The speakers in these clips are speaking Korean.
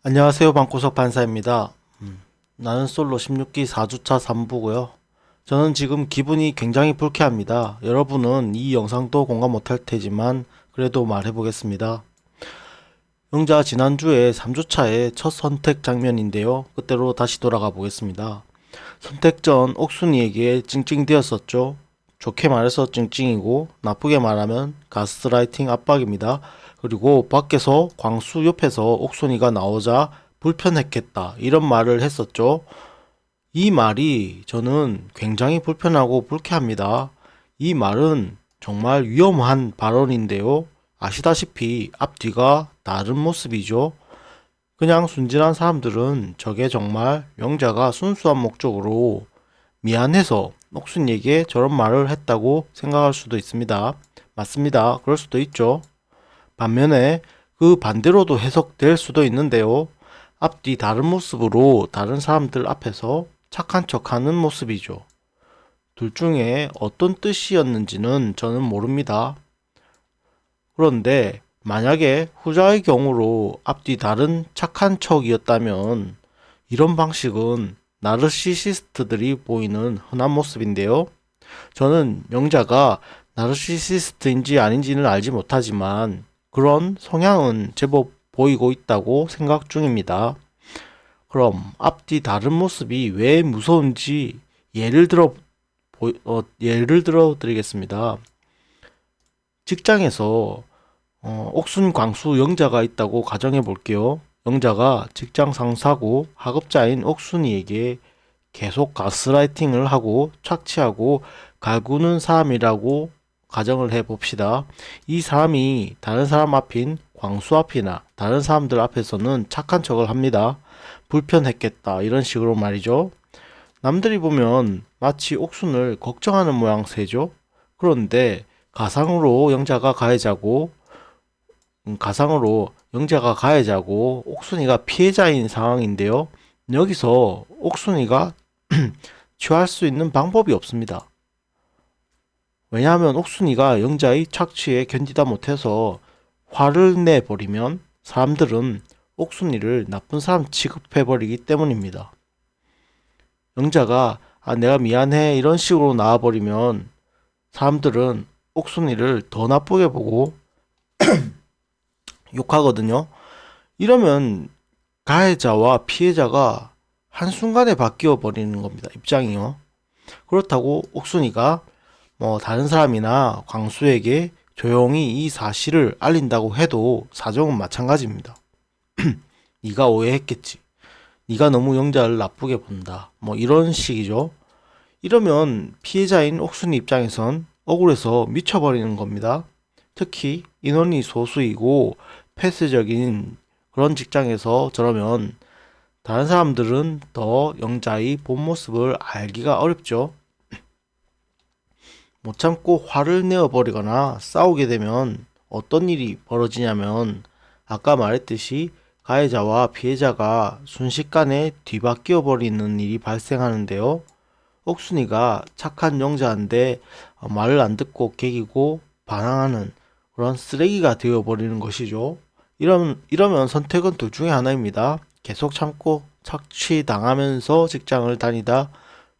안녕하세요. 방구석 판사입니다. 나는 솔로 16기 4주차 3부고요. 저는 지금 기분이 굉장히 불쾌합니다. 여러분은 이 영상도 공감 못할 테지만 그래도 말해보겠습니다. 영자 지난주에 3주차의 첫 선택 장면인데요. 그때로 다시 돌아가 보겠습니다. 선택 전 옥순이에게 찡찡대었었죠. 좋게 말해서 찡찡이고 나쁘게 말하면 가스라이팅 압박입니다. 그리고 밖에서 광수 옆에서 옥순이가 나오자 불편했겠다 이런 말을 했었죠. 이 말이 저는 굉장히 불편하고 불쾌합니다. 이 말은 정말 위험한 발언인데요. 아시다시피 앞뒤가 다른 모습이죠. 그냥 순진한 사람들은 저게 정말 영자가 순수한 목적으로 미안해서 옥순이에게 저런 말을 했다고 생각할 수도 있습니다. 맞습니다. 그럴 수도 있죠. 반면에 그 반대로도 해석될 수도 있는데요. 앞뒤 다른 모습으로 다른 사람들 앞에서 착한 척하는 모습이죠. 둘 중에 어떤 뜻이었는지는 저는 모릅니다. 그런데 만약에 후자의 경우로 앞뒤 다른 착한 척이었다면 이런 방식은 나르시시스트들이 보이는 흔한 모습인데요. 저는 영자가 나르시시스트인지 아닌지는 알지 못하지만 그런 성향은 제법 보이고 있다고 생각 중입니다. 그럼 앞뒤 다른 모습이 왜 무서운지 예를 들어 드리겠습니다. 직장에서 옥순, 광수, 영자가 있다고 가정해 볼게요. 영자가 직장 상사고 하급자인 옥순이에게 계속 가스라이팅을 하고 착취하고 갈구는 사람이라고 가정을 해 봅시다. 이 사람이 다른 사람 앞인 광수 앞이나 다른 사람들 앞에서는 착한 척을 합니다. 불편했겠다. 이런 식으로 말이죠. 남들이 보면 마치 옥순을 걱정하는 모양새죠. 그런데 가상으로 영자가 가해자고 옥순이가 피해자인 상황인데요. 여기서 옥순이가 취할 수 있는 방법이 없습니다. 왜냐하면 옥순이가 영자의 착취에 견디다 못해서 화를 내버리면 사람들은 옥순이를 나쁜 사람 취급해버리기 때문입니다. 영자가 내가 미안해 이런 식으로 나와버리면 사람들은 옥순이를 더 나쁘게 보고 욕하거든요. 이러면 가해자와 피해자가 한순간에 바뀌어 버리는 겁니다. 입장이요. 그렇다고 옥순이가 다른 사람이나 광수에게 조용히 이 사실을 알린다고 해도 사정은 마찬가지입니다. 네가 오해했겠지. 네가 너무 영자를 나쁘게 본다. 이런 식이죠. 이러면 피해자인 옥순이 입장에선 억울해서 미쳐버리는 겁니다. 특히 인원이 소수이고 폐쇄적인 그런 직장에서 저러면 다른 사람들은 더 영자의 본 모습을 알기가 어렵죠. 못 참고 화를 내어버리거나 싸우게 되면 어떤 일이 벌어지냐면 아까 말했듯이 가해자와 피해자가 순식간에 뒤바뀌어 버리는 일이 발생하는데요. 옥순이가 착한 영자인데 말을 안 듣고 개기고 반항하는 그런 쓰레기가 되어버리는 것이죠. 이러면 선택은 둘 중에 하나입니다. 계속 참고 착취당하면서 직장을 다니다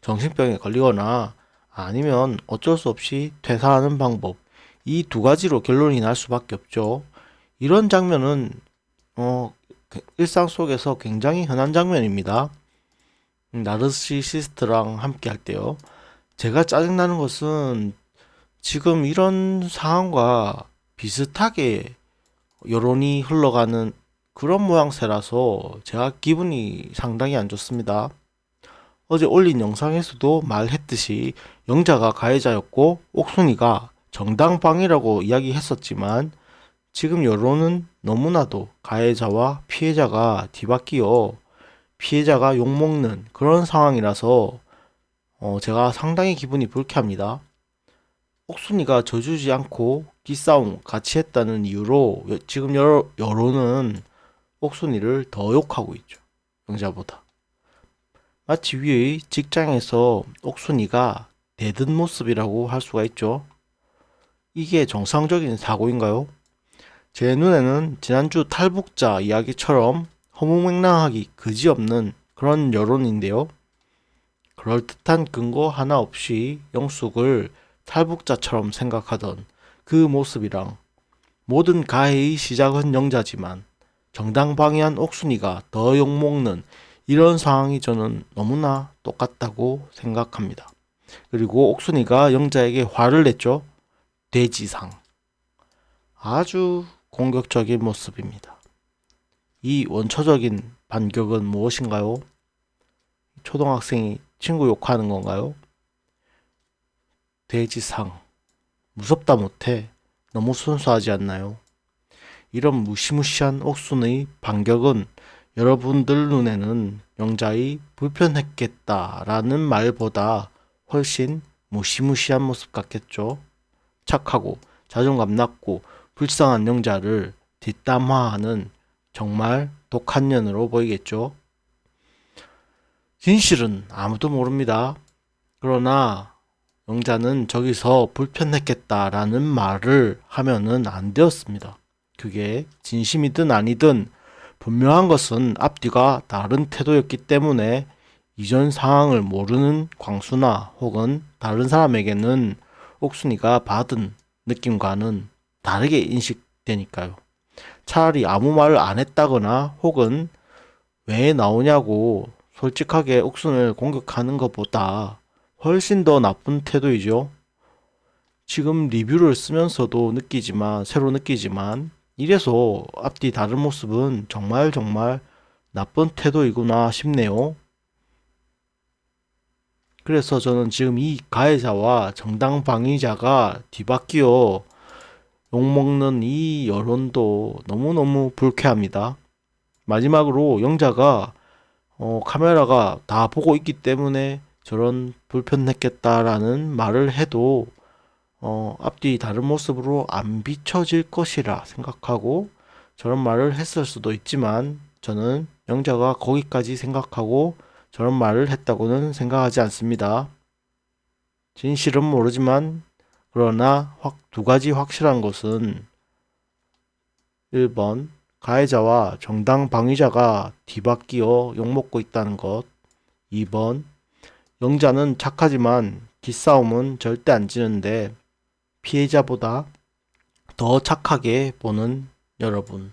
정신병에 걸리거나 아니면 어쩔 수 없이 퇴사하는 방법. 이 두 가지로 결론이 날 수밖에 없죠. 이런 장면은 일상 속에서 굉장히 흔한 장면입니다. 나르시시스트랑 함께 할 때요. 제가 짜증나는 것은 지금 이런 상황과 비슷하게 여론이 흘러가는 그런 모양새라서 제가 기분이 상당히 안 좋습니다. 어제 올린 영상에서도 말했듯이 영자가 가해자였고 옥순이가 정당방위라고 이야기했었지만 지금 여론은 너무나도 가해자와 피해자가 뒤바뀌어 피해자가 욕먹는 그런 상황이라서 제가 상당히 기분이 불쾌합니다. 옥순이가 져주지 않고 기싸움 같이 했다는 이유로 지금 여론은 옥순이를 더 욕하고 있죠. 영자보다. 마치 위의 직장에서 옥순이가 대든 모습이라고 할 수가 있죠. 이게 정상적인 사고인가요? 제 눈에는 지난주 탈북자 이야기처럼 허무맹랑하기 그지없는 그런 여론인데요. 그럴듯한 근거 하나 없이 영숙을 탈북자처럼 생각하던 그 모습이랑 모든 가해의 시작은 영자지만 정당방위한 옥순이가 더 욕먹는 이런 상황이 저는 너무나 똑같다고 생각합니다. 그리고 옥순이가 영자에게 화를 냈죠. 돼지상. 아주 공격적인 모습입니다. 이 원초적인 반격은 무엇인가요? 초등학생이 친구 욕하는 건가요? 돼지상. 무섭다 못해 너무 순수하지 않나요? 이런 무시무시한 옥순의 반격은 여러분들 눈에는 영자의 불편했겠다라는 말보다 훨씬 무시무시한 모습 같겠죠? 착하고 자존감 낮고 불쌍한 영자를 뒷담화하는 정말 독한 년으로 보이겠죠? 진실은 아무도 모릅니다. 그러나 영자는 저기서 불편했겠다라는 말을 하면은 안 되었습니다. 그게 진심이든 아니든 분명한 것은 앞뒤가 다른 태도였기 때문에 이전 상황을 모르는 광수나 혹은 다른 사람에게는 옥순이가 받은 느낌과는 다르게 인식되니까요. 차라리 아무 말을 안 했다거나 혹은 왜 나오냐고 솔직하게 옥순을 공격하는 것보다 훨씬 더 나쁜 태도이죠. 지금 리뷰를 쓰면서도 새로 느끼지만 이래서 앞뒤 다른 모습은 정말 나쁜 태도이구나 싶네요. 그래서 저는 지금 이 가해자와 정당 방위자가 뒤바뀌어 욕먹는 이 여론도 너무너무 불쾌합니다. 마지막으로 영자가 카메라가 다 보고 있기 때문에 저런 불편했겠다라는 말을 해도 앞뒤 다른 모습으로 안 비춰질 것이라 생각하고 저런 말을 했을 수도 있지만 저는 영자가 거기까지 생각하고 저런 말을 했다고는 생각하지 않습니다. 진실은 모르지만 그러나 두 가지 확실한 것은 1번 가해자와 정당 방위자가 뒤바뀌어 욕먹고 있다는 것. 2번 영자는 착하지만 기싸움은 절대 안 지는데 피해자보다 더 착하게 보는 여러분.